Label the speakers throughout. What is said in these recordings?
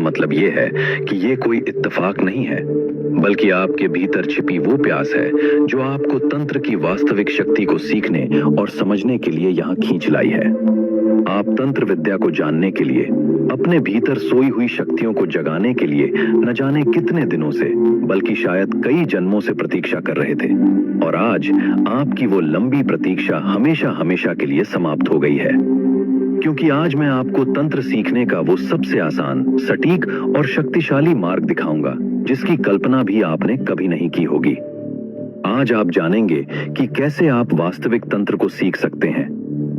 Speaker 1: मतलब ये है कि ये कोई इत्तेफाक नहीं है, बल्कि आपके भीतर छिपी वो प्यास है जो आपको तंत्र की वास्तविक शक्ति को सीखने और समझने के लिए यहाँ खींच लाई है। आप तंत्र विद्या को जानने के लिए, अपने भीतर सोई हुई शक्तियों को जगाने के लिए न जाने कितने दिनों से, बल्कि शायद कई जन्मों से प्रतीक्षा कर रहे थे। और आज आपकी वो लंबी प्रतीक्षा हमेशा हमेशा के लिए समाप्त हो गई है, क्योंकि आज मैं आपको तंत्र सीखने का वो सबसे आसान, सटीक और शक्तिशाली मार्ग दिखाऊंगा जिसकी कल्पना भी आपने कभी नहीं की होगी। आज आप जानेंगे कि कैसे आप वास्तविक तंत्र को सीख सकते हैं,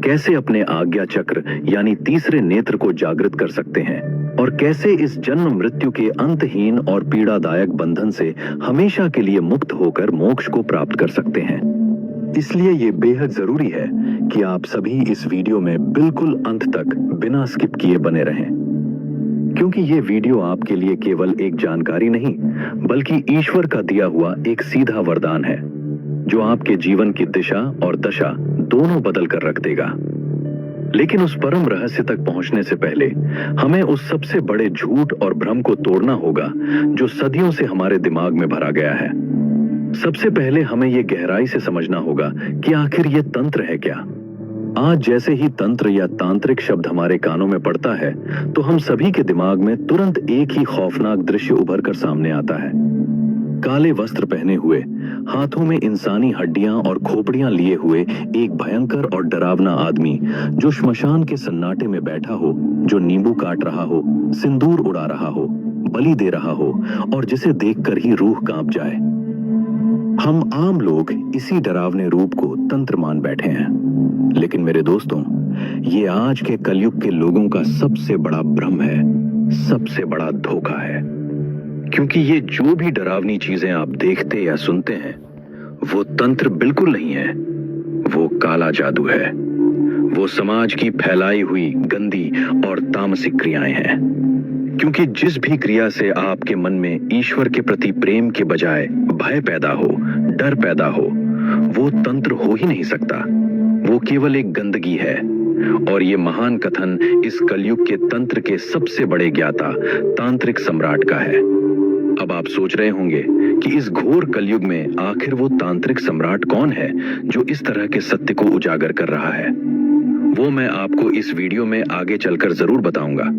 Speaker 1: कैसे अपने आज्ञा चक्र यानी तीसरे नेत्र को जागृत कर सकते हैं, और कैसे इस जन्म मृत्यु के अंतहीन और पीड़ादायक बंधन से हमेशा के लिए मुक्त होकर मोक्ष को प्राप्त कर सकते हैं। इसलिए ये बेहद जरूरी है कि आप सभी इस वीडियो में बिल्कुल अंत तक बिना स्किप किए बने रहें, क्योंकि ये वीडियो आपके लिए केवल एक जानकारी नहीं, बल्कि ईश्वर का दिया हुआ एक सीधा वरदान है जो आपके जीवन की दिशा और दशा दोनों बदल कर रख देगा। लेकिन उस परम रहस्य तक पहुंचने से पहले हमें उस सबसे बड़े झूठ और भ्रम को तोड़ना होगा जो सदियों से हमारे दिमाग में भरा गया है। सबसे पहले हमें यह गहराई से समझना होगा कि आखिर ये तंत्र है क्या। आज जैसे ही तंत्र या तांत्रिक शब्द हमारे कानों में पड़ता है तो हम सभी के दिमाग में तुरंत एक ही खौफनाक दृश्य उभर कर सामने आता है। काले वस्त्र पहने हुए, हाथों में इंसानी हड्डियां और खोपड़ियां लिए हुए एक भयंकर और डरावना आदमी जो श्मशान के सन्नाटे में बैठा हो, जो नींबू काट रहा हो, सिंदूर उड़ा रहा हो, बलि दे रहा हो और जिसे देखकर ही रूह कांप जाए। हम आम लोग इसी डरावने रूप को तंत्र मान बैठे हैं। लेकिन मेरे दोस्तों, ये आज के कलयुग के लोगों का सबसे बड़ा भ्रम है, सबसे बड़ा धोखा है। क्योंकि ये जो भी डरावनी चीजें आप देखते या सुनते हैं वो तंत्र बिल्कुल नहीं है, वो काला जादू है। वो समाज की फैलाई हुई गंदी और तामसिक क्रियाएं हैं। क्योंकि जिस भी क्रिया से आपके मन में ईश्वर के प्रति प्रेम के बजाय भय पैदा हो, डर पैदा हो, वो तंत्र हो ही नहीं सकता। वो केवल एक गंदगी है। और ये महान कथन इस कलयुग के तंत्र के सबसे बड़े ज्ञाता तांत्रिक सम्राट का है। अब आप सोच रहे होंगे कि इस घोर कलयुग में आखिर वो तांत्रिक सम्राट कौन है जो इस तरह के सत्य को उजागर कर रहा है। वो मैं आपको इस वीडियो में आगे चलकर जरूर बताऊंगा।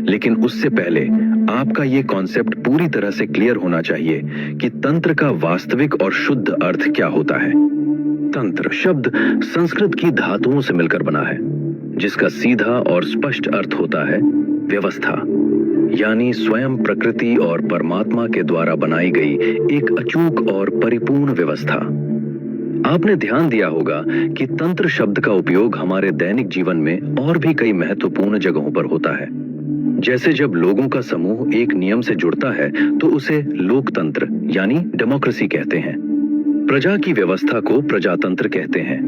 Speaker 1: लेकिन उससे पहले आपका ये कॉन्सेप्ट पूरी तरह से क्लियर होना चाहिए कि तंत्र का वास्तविक और शुद्ध अर्थ क्या होता है। तंत्र शब्द संस्कृत की धातुओं से मिलकर बना है, जिसका सीधा और स्पष्ट अर्थ होता है व्यवस्था, यानी स्वयं प्रकृति और परमात्मा के द्वारा बनाई गई एक अचूक और परिपूर्ण व्यवस्था। आपने ध्यान दिया होगा कि तंत्र शब्द का उपयोग हमारे दैनिक जीवन में और भी कई महत्वपूर्ण जगहों पर होता है। जैसे जब लोगों का समूह एक नियम से जुड़ता है तो उसे लोकतंत्र यानी डेमोक्रेसी कहते हैं। प्रजा की व्यवस्था को प्रजातंत्र कहते हैं।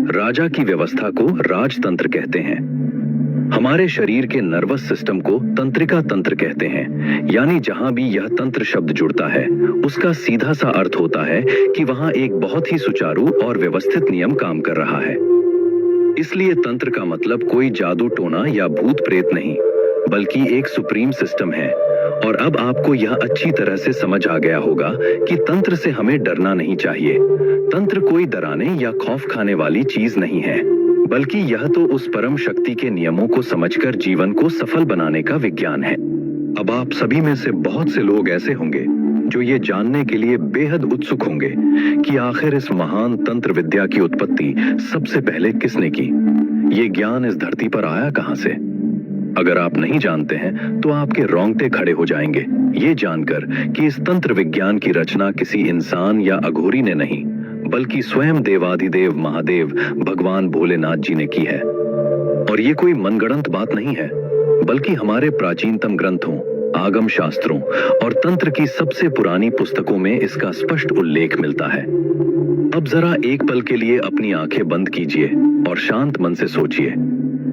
Speaker 1: राजा की व्यवस्था को राजतंत्र कहते हैं। हमारे शरीर के नर्वस सिस्टम को तंत्रिका तंत्र कहते हैं, यानी जहां भी यह तंत्र शब्द जुड़ता है उसका सीधा सा अर्थ होता है कि वहां एक बहुत ही सुचारू और व्यवस्थित नियम काम कर रहा है। इसलिए तंत्र का मतलब कोई जादू टोना या भूत प्रेत नहीं, बल्कि एक सुप्रीम सिस्टम है। और अब आपको यह अच्छी तरह से समझ आ गया होगा कि तंत्र से हमें डरना नहीं चाहिए। तंत्र कोई डराने या खौफ खाने वाली चीज नहीं है, बल्कि यह तो उस परम शक्ति के नियमों को समझकर जीवन को सफल बनाने का विज्ञान है। अब आप सभी में से बहुत से लोग ऐसे होंगे जो ये जानने के लिए बेहद उत्सुक होंगे कि आखिर इस महान तंत्र विद्या की उत्पत्ति सबसे पहले किसने की। ये ज्ञान इस धरती पर आया कहां से? अगर आप नहीं जानते हैं तो आपके रोंगटे खड़े हो जाएंगे ये जानकर कि इस तंत्र विज्ञान की रचना किसी इंसान या अघोरी ने नहीं, बल्कि स्वयं देवाधिदेव महादेव भगवान भोलेनाथ जी ने की है। और ये कोई मनगढ़ंत बात नहीं है, बल्कि हमारे प्राचीनतम ग्रंथों, आगम शास्त्रों और तंत्र की सबसे पुरानी पुस्तकों में इसका स्पष्ट उल्लेख मिलता है। अब जरा एक पल के लिए अपनी आंखें बंद कीजिए और शांत मन से सोचिए,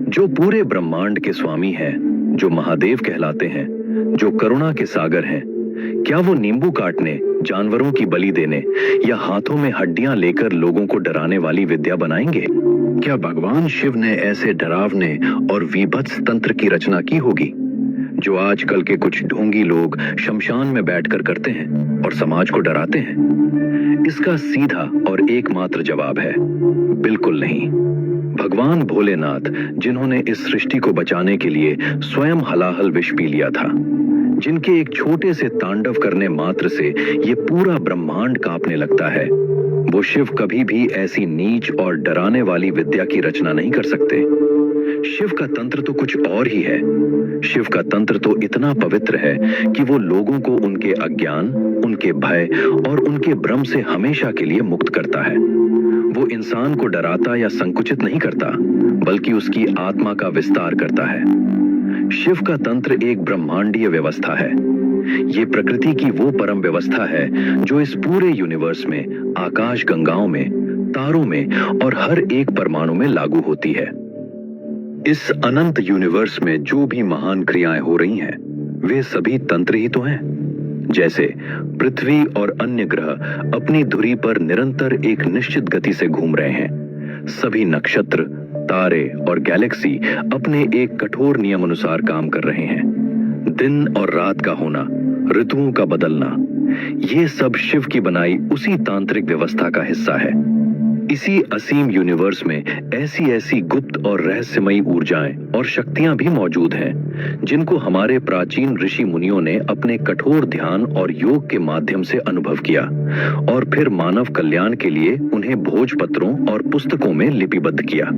Speaker 1: जो पूरे ब्रह्मांड के स्वामी हैं, जो महादेव कहलाते हैं, जो करुणा के सागर हैं, क्या वो नींबू काटने, जानवरों की बलि देने या हाथों में हड्डियां लेकर लोगों को डराने वाली विद्या बनाएंगे? क्या भगवान शिव ने ऐसे डरावने और वीभत्स तंत्र की रचना की होगी जो आजकल के कुछ ढोंगी लोग शमशान में बैठकर करते हैं और समाज को डराते हैं? इसका सीधा और एकमात्र जवाब है बिल्कुल नहीं। भगवान भोलेनाथ, जिन्होंने इस सृष्टि को बचाने के लिए स्वयं हलाहल विष पी लिया था, जिनके एक छोटे से तांडव करने मात्र से ये पूरा ब्रह्मांड कांपने लगता है, वो शिव कभी भी ऐसी नीच और डराने वाली विद्या की रचना नहीं कर सकते। शिव का तंत्र तो कुछ और ही है। शिव का तंत्र तो इतना पवित्र है कि वो लोगों को उनके अज्ञान, उनके भय और उनके भ्रम से हमेशा के लिए मुक्त करता है। वो इंसान को डराता या संकुचित नहीं करता, बल्कि उसकी आत्मा का विस्तार करता है। शिव का तंत्र एक ब्रह्मांडीय व्यवस्था है। ये प्रकृति की वो परम व्यवस्था है जो इस पूरे यूनिवर्स में, आकाश गंगाओं में, तारों में और हर एक परमाणु में लागू होती है। इस अनंत यूनिवर्स में जो भी महान क्रियाएं हो रही हैं, वे सभी तंत्र ही तो हैं। जैसे पृथ्वी और अन्य ग्रह अपनी धुरी पर निरंतर एक निश्चित गति से घूम रहे हैं। सभी नक्षत्र, तारे और गैलेक्सी अपने एक कठोर नियम अनुसार काम कर रहे हैं। दिन और रात का होना, ऋतुओं का बदलना, ये सब शिव की बनाई उसी तांत्रिक व्यवस्था का हिस्सा है। इसी असीम यूनिवर्स में ऐसी ऐसी गुप्त और रहस्यमयी ऊर्जाएं और शक्तियां भी मौजूद हैं, जिनको हमारे प्राचीन ऋषि मुनियों ने अपने कठोर ध्यान और योग के माध्यम से अनुभव किया और फिर मानव कल्याण के लिए उन्हें भोजपत्रों और पुस्तकों में लिपिबद्ध किया।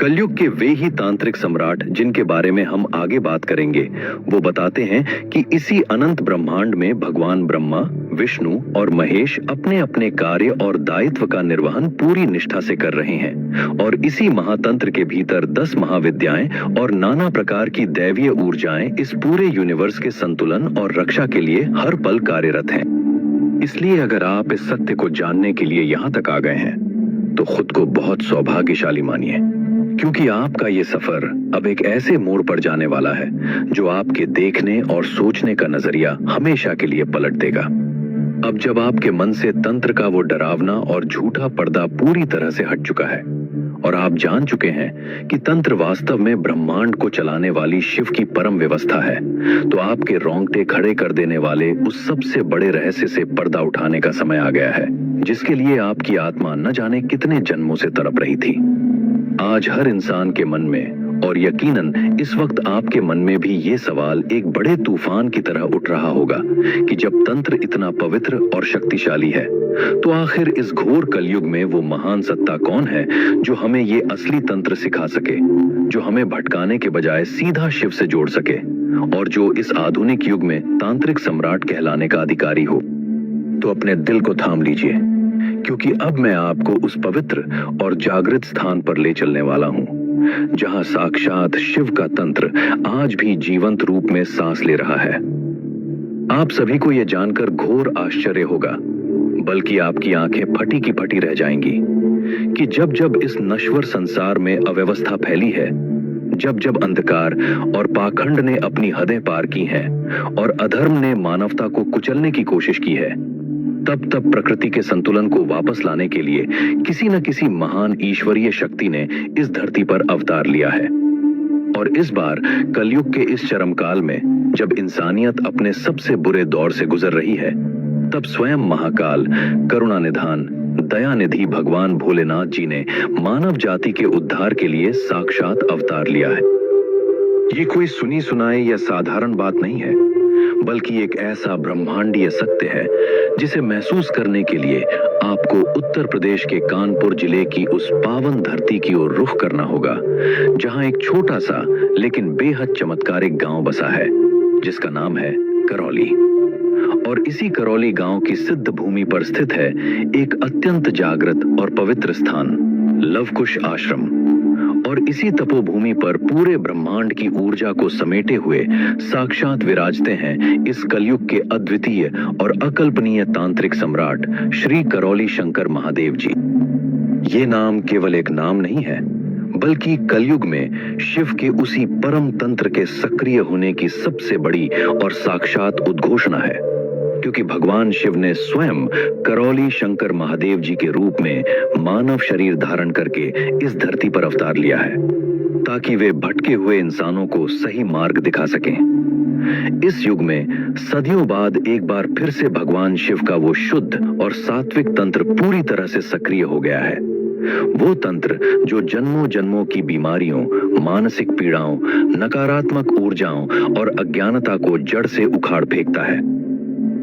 Speaker 1: कलयुग के वे ही तांत्रिक सम्राट जिनके बारे में हम आगे बात करेंगे, वो बताते हैं कि इसी अनंत ब्रह्मांड में भगवान ब्रह्मा, विष्णु और महेश अपने अपने कार्य और दायित्व का निर्वहन पूरी निष्ठा से कर रहे हैं और इसी महातंत्र के भीतर 10 महाविद्याएं और नाना प्रकार की दैवीय ऊर्जाएं इस पूरे यूनिवर्स के संतुलन और रक्षा के लिए हर पल कार्यरत हैं। इसलिए अगर आप इस सत्य को जानने के लिए यहाँ तक आ गए हैं, तो खुद को बहुत सौभाग्यशाली मानिए, क्योंकि आपका ये सफर अब एक ऐसे मोड़ पर जाने वाला है जो आपके देखने और सोचने का नजरिया हमेशा के लिए पलट देगा। अब जब आपके मन से तंत्र का वो डरावना और झूठा पर्दा पूरी तरह से हट चुका है और आप जान चुके हैं कि तंत्र वास्तव में ब्रह्मांड को चलाने वाली शिव की परम व्यवस्था है, तो आपके रोंगटे खड़े कर देने वाले उस सबसे बड़े रहस्य से पर्दा उठाने का समय आ गया है, जिसके लिए आपकी आत्मा न जाने कितने जन्मों से तड़प रही थी। आज हर इंसान के मन में, और यकीनन इस वक्त आपके मन में भी ये सवाल एक बड़े तूफान की तरह उठ रहा होगा कि जब तंत्र इतना पवित्र और शक्तिशाली है, तो आखिर इस घोर कलयुग में वो महान सत्ता कौन है जो हमें ये असली तंत्र सिखा सके, जो हमें भटकाने के बजाय सीधा शिव से जोड़ सके और जो इस आधुनिक युग में तांत्रिक सम्राट कहलाने का अधिकारी हो। तो अपने दिल को थाम लीजिए, क्योंकि अब मैं आपको उस पवित्र और जागृत स्थान पर ले चलने वाला हूं, जहां साक्षात शिव का तंत्र आज भी जीवंत रूप में सांस ले रहा है। आप सभी को यह जानकर घोर आश्चर्य होगा, बल्कि आपकी आंखें फटी की फटी रह जाएंगी कि जब जब इस नश्वर संसार में अव्यवस्था फैली है, जब जब अंधकार और पाखंड ने अपनी हदें पार की हैं और अधर्म ने मानवता को कुचलने की कोशिश की है, तब तब प्रकृति के संतुलन को वापस लाने के लिए किसी न किसी महान ईश्वरीय शक्ति ने इस धरती पर अवतार लिया है। और इस बार कलयुग के इस चरम काल में, जब इंसानियत अपने सबसे बुरे दौर से गुजर रही है, तब स्वयं महाकाल, करुणा निधान, दया निधि भगवान भोलेनाथ जी ने मानव जाति के उद्धार के लिए साक्षात अवतार लिया है। ये कोई सुनी सुनाई या साधारण बात नहीं है, बल्कि एक ऐसा ब्रह्मांडीय सत्य है जिसे महसूस करने के लिए आपको उत्तर प्रदेश के कानपुर जिले की उस पावन धरती की ओर रुख करना होगा, जहां एक छोटा सा लेकिन बेहद चमत्कारिक गांव बसा है, जिसका नाम है करौली। और इसी करौली गांव की सिद्ध भूमि पर स्थित है एक अत्यंत जागृत और पवित्र स्थान, लवकुश आश्रम। और इसी तपोभूमि पर पूरे ब्रह्मांड की ऊर्जा को समेटे हुए साक्षात विराजते हैं इस कलयुग के अद्वितीय और अकल्पनीय तांत्रिक सम्राट श्री करौली शंकर महादेव जी। ये नाम केवल एक नाम नहीं है, बल्कि कलयुग में शिव के उसी परम तंत्र के सक्रिय होने की सबसे बड़ी और साक्षात उद्घोषणा है, क्योंकि भगवान शिव ने स्वयं करौली शंकर महादेव जी के रूप में मानव शरीर धारण करके इस धरती पर अवतार लिया है, ताकि वे भटके हुए इंसानों को सही मार्ग दिखा सकें। इस युग में सदियों बाद एक बार फिर से भगवान शिव का वो शुद्ध और सात्विक तंत्र पूरी तरह से सक्रिय हो गया है। वो तंत्र जो जन्मों जन्मों की बीमारियों, मानसिक पीड़ाओं, नकारात्मक ऊर्जाओं और अज्ञानता को जड़ से उखाड़ फेंकता है।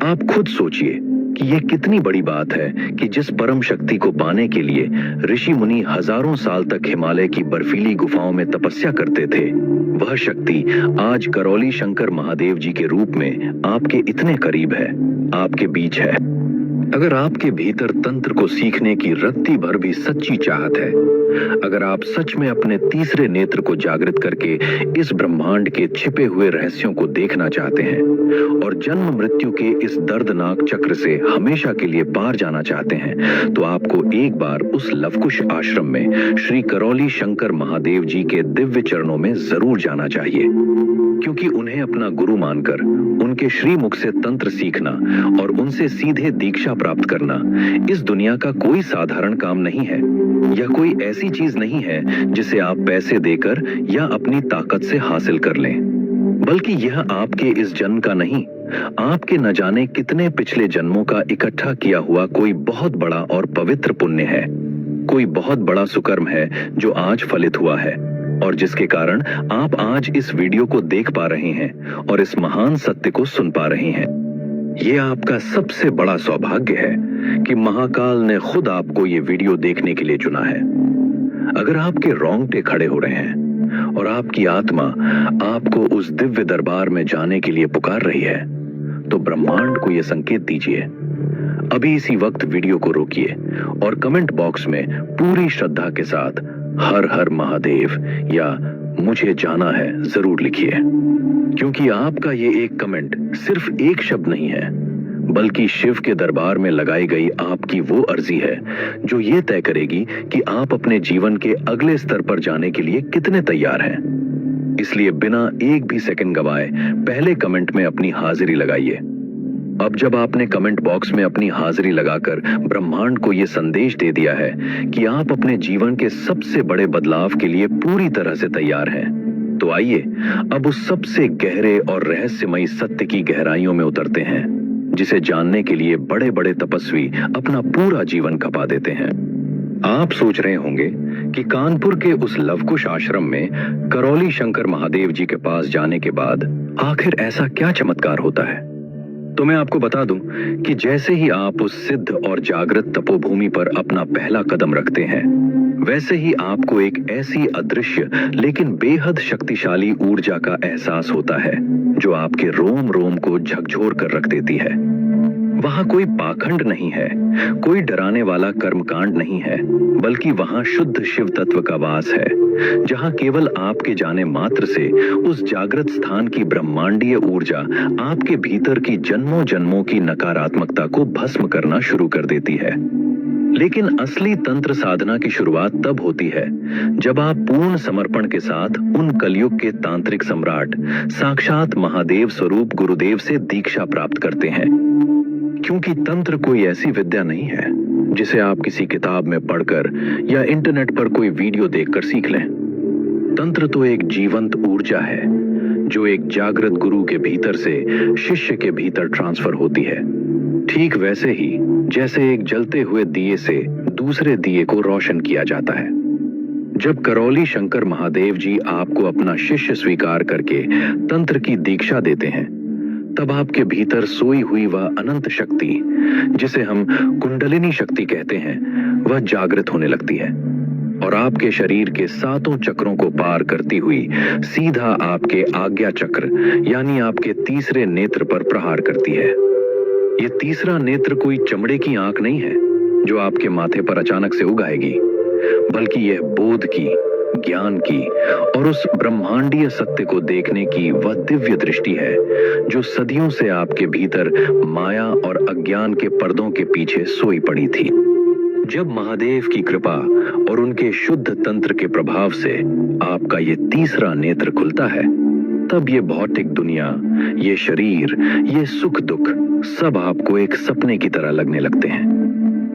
Speaker 1: आप खुद सोचिए कि यह कितनी बड़ी बात है कि जिस परम शक्ति को पाने के लिए ऋषि मुनि हजारों साल तक हिमालय की बर्फीली गुफाओं में तपस्या करते थे, वह शक्ति आज करौली शंकर महादेव जी के रूप में आपके इतने करीब है, आपके बीच है। अगर आपके भीतर तंत्र को सीखने की रत्ती भर भी सच्ची चाहत है, अगर आप सच में अपने तीसरे नेत्र को जागृत करके इस ब्रह्मांड के छिपे हुए रहस्यों को देखना चाहते हैं और जन्म मृत्यु के इस दर्दनाक चक्र से हमेशा के लिए पार जाना चाहते हैं, तो आपको एक बार उस लवकुश आश्रम में श्री करौली शंकर महादेव जी के दिव्य चरणों में जरूर जाना चाहिए, क्योंकि उन्हें अपना गुरु मानकर उनके श्रीमुख से तंत्र सीखना और उनसे सीधे दीक्षा प्राप्त करना इस दुनिया का कोई साधारण काम नहीं है। यह कोई ऐसी चीज नहीं है जिसे आप पैसे देकर या अपनी ताकत से हासिल कर लें, बल्कि यह आपके इस जन्म का नहीं, आपके न जाने कितने पिछले जन्मों का इकट्ठा किया हुआ कोई बहुत बड़ा और पवित्र पुण्य है, कोई बहुत बड़ा सुकर्म है जो आज फलित हुआ है और जिसके कारण आप आज इस वीडियो को देख पा रहे हैं और इस महान सत्य को सुन पा रहे हैं। यह आपका सबसे बड़ा सौभाग्य है कि महाकाल ने खुद आपको ये वीडियो देखने के लिए चुना है। अगर आपके रोंगटे खड़े हो रहे हैं और आपकी आत्मा आपको उस दिव्य दरबार में जाने के लिए पुकार रही है, तो ब्रह्मांड को यह संकेत दीजिए। अभी इसी वक्त वीडियो को रोकिए और कमेंट बॉक्स में पूरी श्रद्धा के साथ हर हर महादेव या मुझे जाना है जरूर लिखिए, क्योंकि आपका ये एक कमेंट सिर्फ एक शब्द नहीं है, बल्कि शिव के दरबार में लगाई गई आपकी वो अर्जी है जो ये तय करेगी कि आप अपने जीवन के अगले स्तर पर जाने के लिए कितने तैयार हैं। इसलिए बिना एक भी सेकंड गवाए पहले कमेंट में अपनी हाजिरी लगाइए। अब जब आपने कमेंट बॉक्स में अपनी हाजिरी लगाकर ब्रह्मांड को यह संदेश दे दिया है कि आप अपने जीवन के सबसे बड़े बदलाव के लिए पूरी तरह से तैयार हैं, तो आइए अब उस सबसे गहरे और रहस्यमयी सत्य की गहराइयों में उतरते हैं, जिसे जानने के लिए बड़े बड़े तपस्वी अपना पूरा जीवन खपा देते हैं। आप सोच रहे होंगे कि कानपुर के उस लवकुश आश्रम में करौली शंकर महादेव जी के पास जाने के बाद आखिर ऐसा क्या चमत्कार होता है। तो मैं आपको बता दूं कि जैसे ही आप उस सिद्ध और जागृत तपोभूमि पर अपना पहला कदम रखते हैं, वैसे ही आपको एक ऐसी अदृश्य लेकिन बेहद शक्तिशाली ऊर्जा का एहसास होता है जो आपके रोम रोम को झकझोर कर रख देती है। वहां कोई पाखंड नहीं है, कोई डराने वाला कर्मकांड नहीं है, बल्कि वहां शुद्ध शिव तत्व का वास है, जहां केवल आपके जाने मात्र से उस जागृत स्थान की ब्रह्मांडीय ऊर्जा आपके भीतर की जन्मों जन्मों की नकारात्मकता को भस्म करना शुरू कर देती है। लेकिन असली तंत्र साधना की शुरुआत तब होती है जब आप पूर्ण समर्पण के साथ उन कलयुग के तांत्रिक सम्राट साक्षात महादेव स्वरूप गुरुदेव से दीक्षा प्राप्त करते हैं। क्योंकि तंत्र कोई ऐसी विद्या नहीं है जिसे आप किसी किताब में पढ़कर या इंटरनेट पर कोई वीडियो देखकर सीख लें। तंत्र तो एक जीवंत ऊर्जा है जो एक जागृत गुरु के भीतर से शिष्य के भीतर ट्रांसफर होती है, ठीक वैसे ही जैसे एक जलते हुए दिए से दूसरे दिए को रोशन किया जाता है। जब करौली शंकर महादेव जी आपको अपना शिष्य स्वीकार करके तंत्र की दीक्षा देते हैं, तब आपके भीतर सोई हुई वह अनंत शक्ति, जिसे हम कुंडलिनी शक्ति कहते हैं, वह जागृत होने लगती है और आपके शरीर के सातों चक्रों को पार करती हुई सीधा आपके आज्ञा चक्र यानी आपके तीसरे नेत्र पर प्रहार करती है। यह तीसरा नेत्र कोई चमड़े की आंख नहीं है जो आपके माथे पर अचानक से उग आएगी, बल्कि यह बोध की, ज्ञान की और उस ब्रह्मांडीय सत्य को देखने की वह दिव्य दृष्टि है जो सदियों से आपके भीतर माया और अज्ञान के पर्दों के पीछे सोई पड़ी थी। जब महादेव की कृपा और उनके शुद्ध तंत्र के प्रभाव से आपका ये तीसरा नेत्र खुलता है, तब ये भौतिक दुनिया, ये शरीर, ये सुख दुख सब आपको एक सपने की तरह लगने लगते हैं।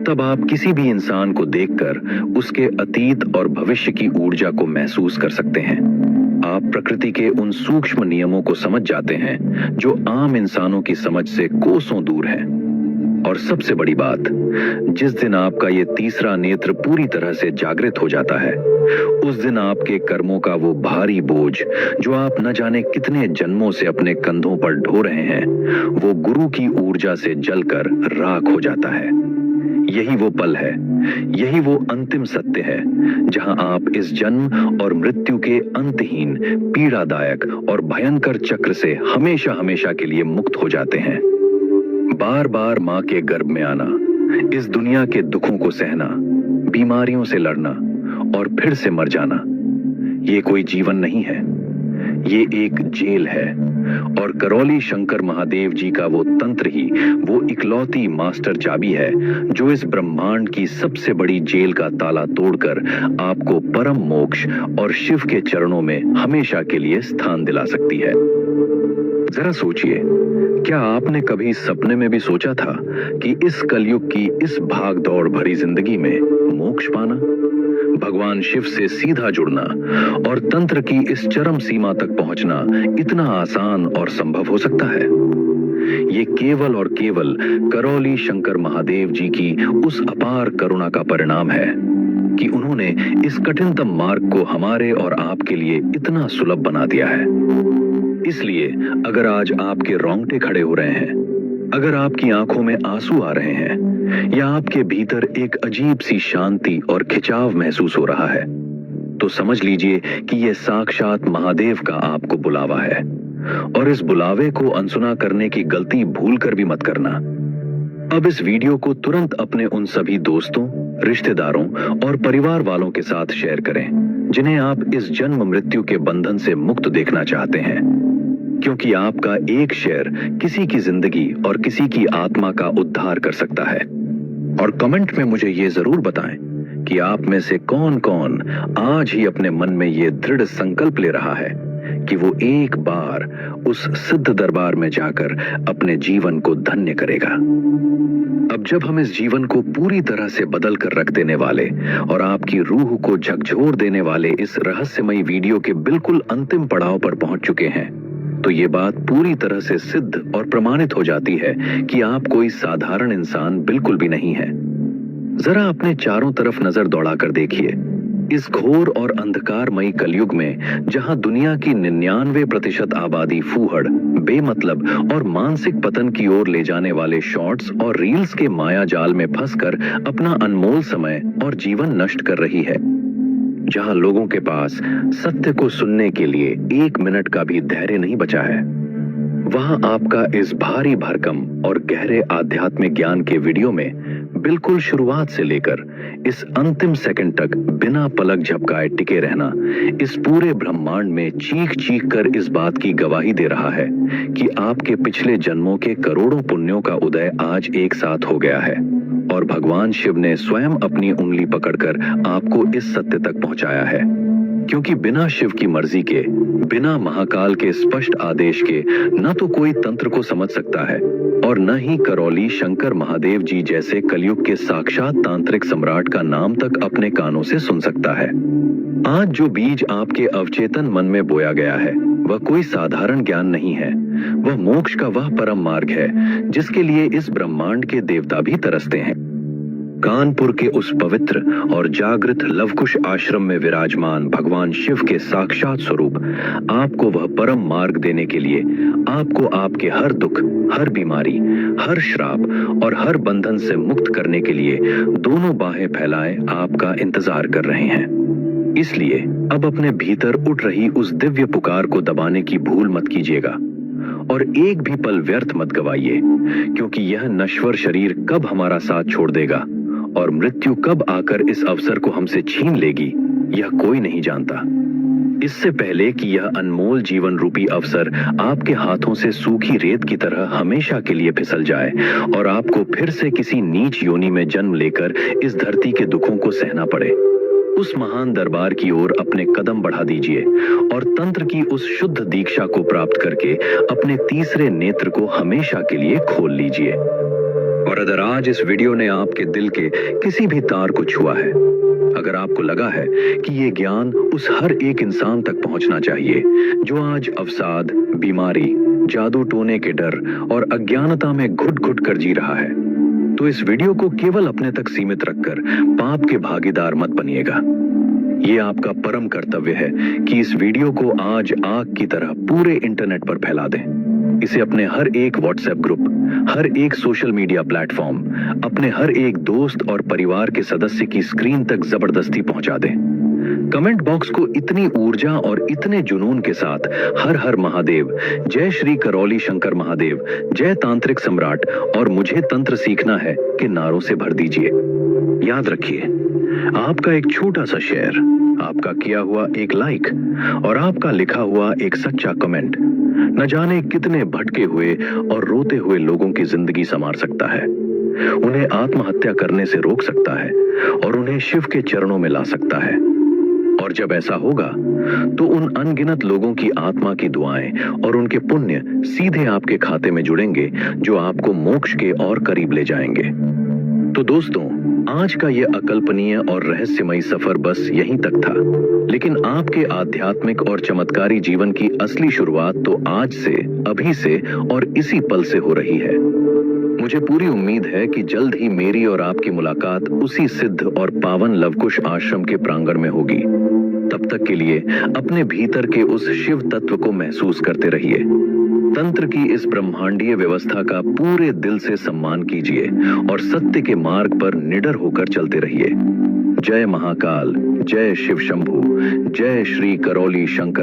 Speaker 1: तब आप किसी भी इंसान को देखकर उसके अतीत और भविष्य की ऊर्जा को महसूस कर सकते हैं। आप आप प्रकृति के उन सूक्ष्म नियमों को समझ जाते हैं जो आम इंसानों की समझ से कोसों दूर हैं। और सबसे बड़ी बात, जिस दिन आपका ये तीसरा नेत्र पूरी तरह से जागृत हो जाता है, उस दिन आपके कर्मों का वो भारी बोझ जो आप न जाने कितने जन्मों से अपने कंधों पर ढो रहे हैं, वो गुरु की ऊर्जा से जलकर राख हो जाता है। यही वो पल है, यही वो अंतिम सत्य है, जहां आप इस जन्म और मृत्यु के अंतहीन, पीड़ादायक और भयंकर चक्र से हमेशा हमेशा के लिए मुक्त हो जाते हैं। बार बार मां के गर्भ में आना, इस दुनिया के दुखों को सहना, बीमारियों से लड़ना और फिर से मर जाना, ये कोई जीवन नहीं है, ये एक जेल है। और करौली शंकर महादेव जी का वो तंत्र ही वो इकलौती मास्टर चाबी है जो इस ब्रह्मांड की सबसे बड़ी जेल का ताला तोड़कर आपको परम मोक्ष और शिव के चरणों में हमेशा के लिए स्थान दिला सकती है। जरा सोचिए, क्या आपने कभी सपने में भी सोचा था कि इस कलयुग की इस भाग दौड़ भरी जिंदगी में मोक्ष पाना, भगवान शिव से सीधा जुड़ना और तंत्र की इस चरम सीमा तक पहुंचना इतना आसान और संभव हो सकता है? ये केवल और केवल करौली शंकर महादेव जी की उस अपार करुणा का परिणाम है कि उन्होंने इस कठिनतम मार्ग को हमारे और आपके लिए इतना सुलभ बना दिया है। इसलिए अगर आज आपके रोंगटे खड़े हो रहे हैं, अगर आपकी आंखों में आंसू आ रहे हैं या आपके भीतर एक अजीब सी शांति और खिंचाव महसूस हो रहा है, तो समझ लीजिए कि यह साक्षात महादेव का आपको बुलावा है। और इस बुलावे को अनसुना करने की गलती भूल कर भी मत करना। अब इस वीडियो को तुरंत अपने उन सभी दोस्तों, रिश्तेदारों और परिवार वालों के साथ शेयर करें जिन्हें आप इस जन्म मृत्यु के बंधन से मुक्त देखना चाहते हैं, क्योंकि आपका एक शेयर किसी की जिंदगी और किसी की आत्मा का उद्धार कर सकता है। और कमेंट में मुझे ये जरूर बताएं कि आप में से कौन कौन आज ही अपने मन में ये दृढ़ संकल्प ले रहा है कि वो एक बार उस सिद्ध दरबार में जाकर अपने जीवन को धन्य करेगा। अब जब हम इस जीवन को पूरी तरह से बदल कर रख देने वाले और आपकी रूह को झकझोर देने वाले इस रहस्यमयी वीडियो के बिल्कुल अंतिम पड़ाव पर पहुंच चुके हैं, तो ये बात पूरी तरह से सिद्ध और प्रमाणित हो जाती है कि आप कोई साधारण इंसान बिल्कुल भी नहीं है। जरा अपने चारों तरफ नजर दौड़ाकर देखिए। इस घोर और अंधकारमयी कलयुग में जहां दुनिया की 99% आबादी फूहड़, बेमतलब और मानसिक पतन की ओर ले जाने वाले शॉर्ट्स और रील्स के माया जाल में फंसकर अपना अनमोल समय और जीवन नष्ट कर रही है, जहां लोगों के पास सत्य को सुनने के लिए 1 मिनट का भी धैर्य नहीं बचा है, वहां आपका इस भारी भरकम और गहरे आध्यात्मिक ज्ञान के वीडियो में बिल्कुल शुरुआत से लेकर इस अंतिम सेकंड तक बिना पलक झपकाए टिके रहना इस पूरे ब्रह्मांड में चीख चीख कर इस बात की गवाही दे रहा है कि आपके पिछले जन्मों के करोड़ों पुण्यों का उदय आज एक साथ हो गया है और भगवान शिव ने स्वयं अपनी उंगली पकड़कर आपको इस सत्य तक पहुंचाया है। क्योंकि बिना शिव की मर्जी के, बिना महाकाल के स्पष्ट आदेश के न तो कोई तंत्र को समझ सकता है और न ही करौली शंकर महादेव जी जैसे कलयुग के साक्षात तांत्रिक सम्राट का नाम तक अपने कानों से सुन सकता है। आज जो बीज आपके अवचेतन मन में बोया गया है वह कोई साधारण ज्ञान नहीं है, वह मोक्ष का वह परम मार्ग है जिसके लिए इस ब्रह्मांड के देवता भी तरसते हैं। कानपुर के उस पवित्र और जागृत लवकुश आश्रम में विराजमान भगवान शिव के साक्षात स्वरूप आपको वह परम मार्ग देने के लिए आपको आपके हर दुख, हर बीमारी, हर श्राप और हर बंधन से मुक्त करने के लिए दोनों बाहें फैलाए आपका इंतजार कर रहे हैं। इसलिए अब अपने भीतर उठ रही उस दिव्य पुकार को दबाने की भूल मत कीजिएगा और एक भी पल व्यर्थ मत गवाइए, क्योंकि यह नश्वर शरीर कब हमारा साथ छोड़ देगा और मृत्यु कब आकर इस अवसर को हमसे छीन लेगी, यह कोई नहीं जानता। इससे पहले कि यह अनमोल जीवन रूपी अवसर आपके हाथों से सूखी रेत की तरह हमेशा के लिए फिसल जाए और आपको फिर से किसी नीच योनि में जन्म लेकर इस धरती के दुखों को सहना पड़े, उस महान दरबार की ओर अपने कदम बढ़ा दीजिए और तंत्र की उस शुद्ध दीक्षा को प्राप्त करके अपने तीसरे नेत्र को हमेशा के लिए खोल लीजिए। और अगर आज इस वीडियो ने आपके दिल के किसी भी तार को छुआ है अगर आपको लगा है कि ये ज्ञान उस हर एक इंसान तक पहुंचना चाहिए जो आज अवसाद, बीमारी, जादू टोने के डर और अज्ञानता में घुट घुट कर जी रहा है, तो इस वीडियो को केवल अपने तक सीमित रखकर पाप के भागीदार मत बनिएगा। ये आपका परम कर्तव्य है कि इस वीडियो को आज आग की तरह पूरे इंटरनेट पर फैला दें। इसे अपने हर एक व्हाट्सएप ग्रुप, हर एक सोशल मीडिया प्लेटफॉर्म, अपने हर एक दोस्त और परिवार के सदस्य की स्क्रीन तक जबरदस्ती पहुंचा दें। कमेंट बॉक्स को इतनी ऊर्जा और इतने जुनून के साथ हर हर महादेव, जय श्री करौली शंकर महादेव, जय तांत्रिक सम्राट और मुझे तंत्र सीखना है के नारों से भर दीजिए। याद रखिए, आपका एक छोटा सा शेयर, आपका किया हुआ एक लाइक और आपका लिखा हुआ एक सच्चा कमेंट न जाने कितने भटके हुए और रोते हुए लोगों की जिंदगी संवार सकता है, उन्हें आत्महत्या करने से रोक सकता है और उन्हें शिव के चरणों में ला सकता है। और जब ऐसा होगा तो उन अनगिनत लोगों की आत्मा की दुआएं और उनके पुण्य सीधे आपके खाते में जुड़ेंगे, जो आपको मोक्ष के और करीब ले जाएंगे। तो दोस्तों, आज का यह अकल्पनीय और रहस्यमयी सफर बस यहीं तक था, लेकिन आपके आध्यात्मिक और चमत्कारी जीवन की असली शुरुआत तो आज से, अभी से और इसी पल से हो रही है। मुझे पूरी उम्मीद है कि जल्द ही मेरी और आपकी मुलाकात उसी सिद्ध और पावन लवकुश आश्रम के प्रांगण में होगी। तब तक के लिए अपने भीतर के उस शिव तत्व को महसूस करते रहिए। तंत्र की इस ब्रह्मांडीय व्यवस्था का पूरे दिल से सम्मान कीजिए और सत्य के मार्ग पर निडर होकर चलते रहिए। जय महाकाल, जय शिव शंभू, जय श्री करौली शंकर